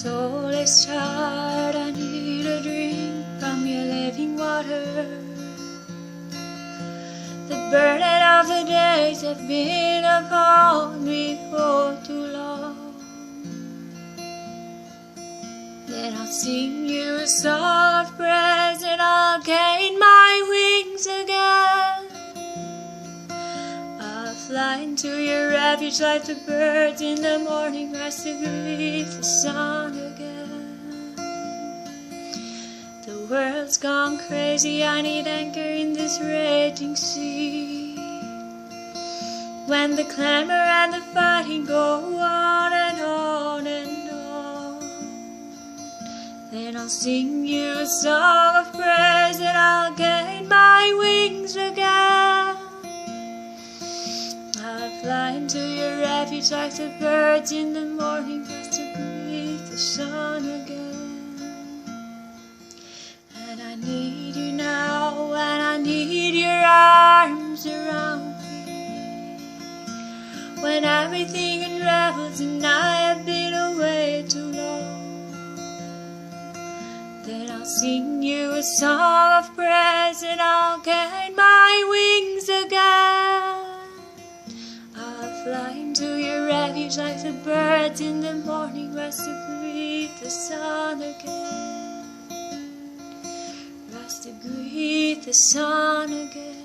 soul is tired, I need a drink from your living water. The burden of the days have been upon me for too long. Then I'll sing you a song of praise and I'll gain my wings again. I'll fly into your refuge like the birds in the morning, rise to greet the sun again. The world's gone crazy, I need anchor in this raging sea. When the clamor and the fighting go on and on and on, then I'll sing you a song of praise and I'll gain my wings again. I'll fly into your refuge like the birds in the morning, just to greet the sun again. And I need you now, and I need your arms around me. When everything unravels and I have been away too long, then I'll sing you a song of praise and I'll gain my wings again. I'll fly into your refuge like the birds in the morning, rise to greet the sun again. Rise to greet the sun again.